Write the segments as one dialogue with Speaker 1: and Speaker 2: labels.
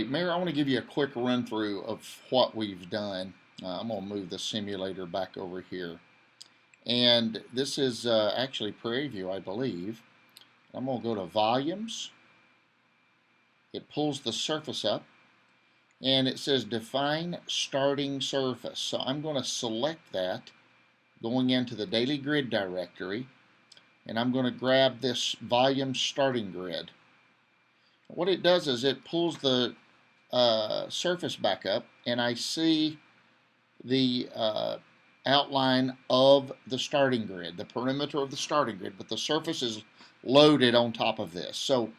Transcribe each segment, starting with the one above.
Speaker 1: Mayor, I want to give you a quick run through of what we've done. I'm going to move the simulator back over here. And this is actually Prairie View, I believe. I'm going to go to Volumes. It pulls the surface up. And it says Define Starting Surface. So I'm going to select that, going into the Daily Grid directory. And I'm going to grab this Volume Starting Grid. What it does is it pulls the surface back up, and I see the outline of the starting grid, the perimeter of the starting grid, but the surface is loaded on top of this. So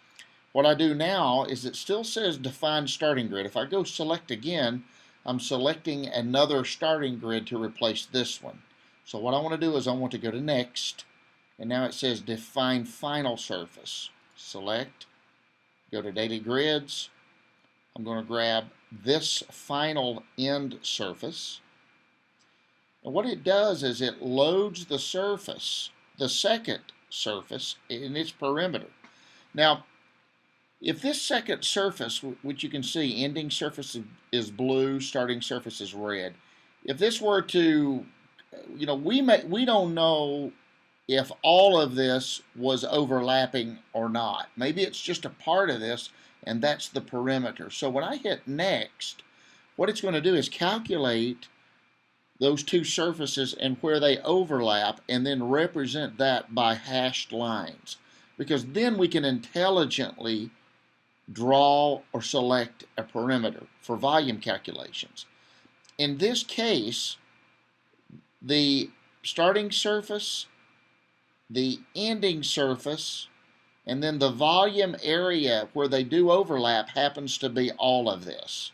Speaker 1: what I do now is it still says Define Starting Grid. If I go select again, I'm selecting another starting grid to replace this one. So what I want to do is I want to go to Next, and now it says Define Final Surface. Select, go to Daily Grids. I'm going to grab this final end surface. And what it does is it loads the surface, the second surface, in its perimeter. Now, if this second surface, which you can see, ending surface is blue, starting surface is red. If this were to, we don't know if all of this was overlapping or not. Maybe it's just a part of this, and that's the perimeter. So when I hit Next, what it's going to do is calculate those two surfaces and where they overlap, and then represent that by hashed lines. Because then we can intelligently draw or select a perimeter for volume calculations. In this case, the starting surface, the ending surface, and then the volume area where they do overlap happens to be all of this.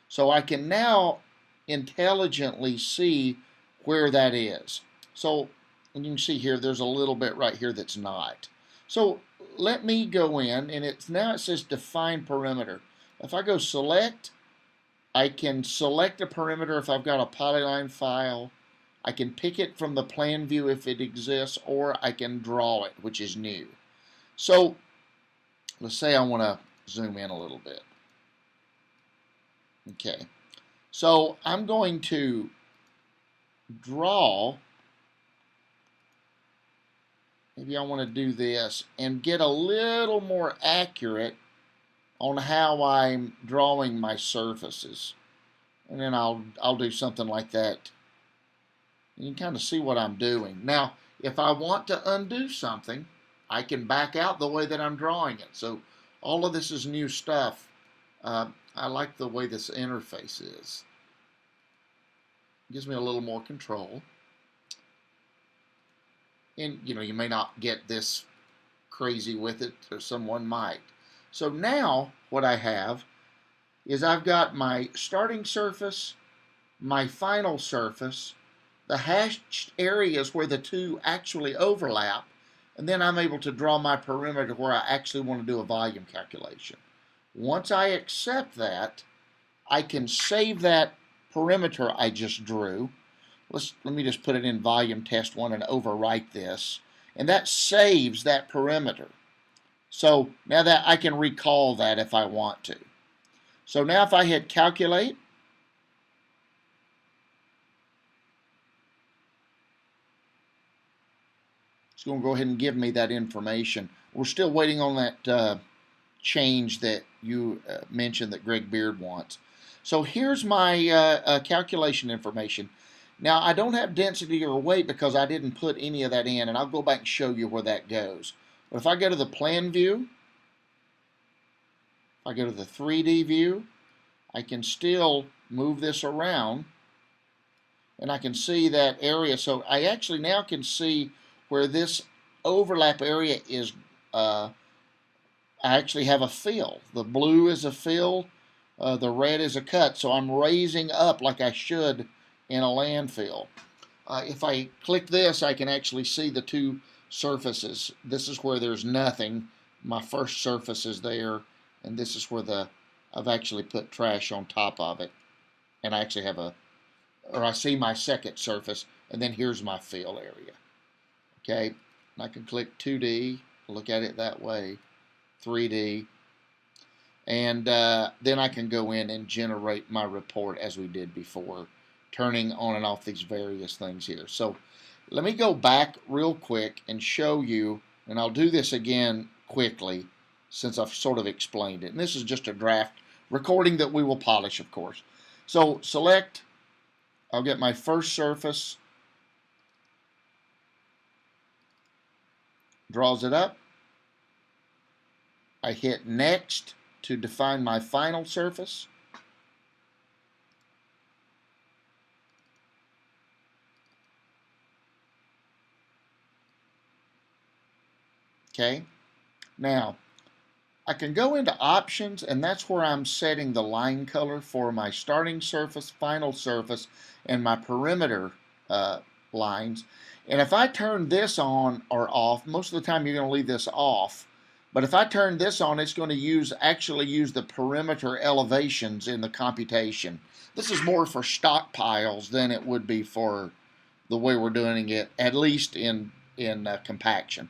Speaker 1: So I can now intelligently see where that is. So, and you can see here, there's a little bit right here that's not. So let me go in, and now it says Define Perimeter. If I go Select, I can select a perimeter if I've got a polyline file. I can pick it from the plan view if it exists, or I can draw it, which is new. So let's say I want to zoom in a little bit. Okay, so I'm going to draw. Maybe I want to do this and get a little more accurate on how I'm drawing my surfaces. And then I'll do something like that. You can kind of see what I'm doing. Now, if I want to undo something, I can back out the way that I'm drawing it. So all of this is new stuff. I like the way this interface is. It gives me a little more control. And you may not get this crazy with it, or someone might. So now what I have is I've got my starting surface, my final surface, the hashed areas where the two actually overlap, and then I'm able to draw my perimeter where I actually want to do a volume calculation. Once I accept that, I can save that perimeter I just drew. Let me just put it in volume test 1 and overwrite this, and that saves that perimeter. So now that I can recall that if I want to. So now if I hit calculate, it's going to go ahead and give me that information. We're still waiting on that change that you mentioned that Greg Beard wants. So here's my calculation information. Now, I don't have density or weight because I didn't put any of that in, and I'll go back and show you where that goes. But if I go to the plan view, if I go to the 3D view, I can still move this around, and I can see that area. So I actually now can see where this overlap area is. I actually have a fill. The blue is a fill, the red is a cut. So I'm raising up like I should in a landfill. If I click this, I can actually see the two surfaces. This is where there's nothing. My first surface is there, and this is where I've actually put trash on top of it. And I actually have I see my second surface, and then here's my fill area. Okay, and I can click 2D, look at it that way, 3D, And then I can go in and generate my report as we did before, turning on and off these various things here. So let me go back real quick and show you, and I'll do this again quickly since I've sort of explained it. And this is just a draft recording that we will polish, of course. So select, I'll get my first surface, draws it up. I hit next to define my final surface. Okay, now I can go into options, and that's where I'm setting the line color for my starting surface, final surface, and my perimeter lines. And if I turn this on or off, most of the time you're going to leave this off. But if I turn this on, it's going to actually use the perimeter elevations in the computation. This is more for stockpiles than it would be for the way we're doing it, at least in compaction.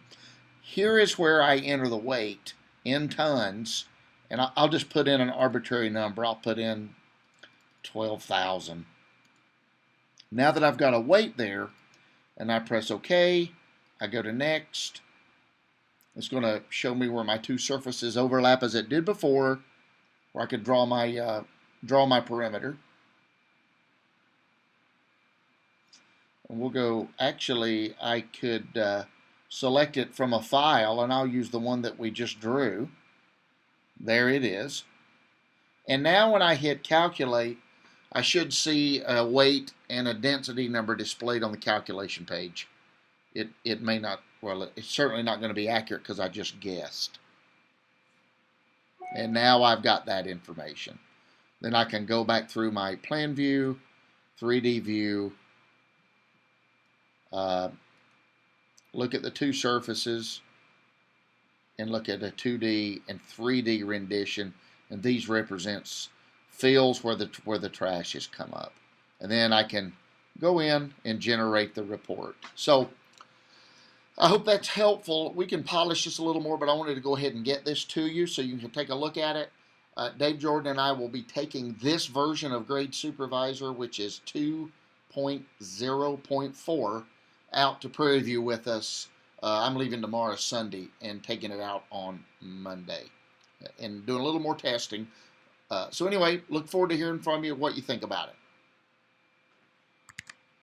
Speaker 1: Here is where I enter the weight in tons, and I'll just put in an arbitrary number. I'll put in 12,000. Now that I've got a weight there, and I press OK, I go to next. It's going to show me where my two surfaces overlap as it did before, where I could draw my perimeter. And we'll go, actually, I could select it from a file, and I'll use the one that we just drew. There it is. And now when I hit calculate, I should see a weight and a density number displayed on the calculation page. It may not, well, it's certainly not going to be accurate because I just guessed. And now I've got that information. Then I can go back through my plan view, 3D view, look at the two surfaces, and look at a 2D and 3D rendition, and these represents fills where the trash has come up. And then I can go in and generate the report. So I hope that's helpful. We can polish this a little more, but I wanted to go ahead and get this to you so you can take a look at it. Dave Jordan and I will be taking this version of Grade Supervisor, which is 2.0.4, out to Prairie View with us. I'm leaving tomorrow, Sunday, and taking it out on Monday and doing a little more testing. So anyway, look forward to hearing from you what you think about it.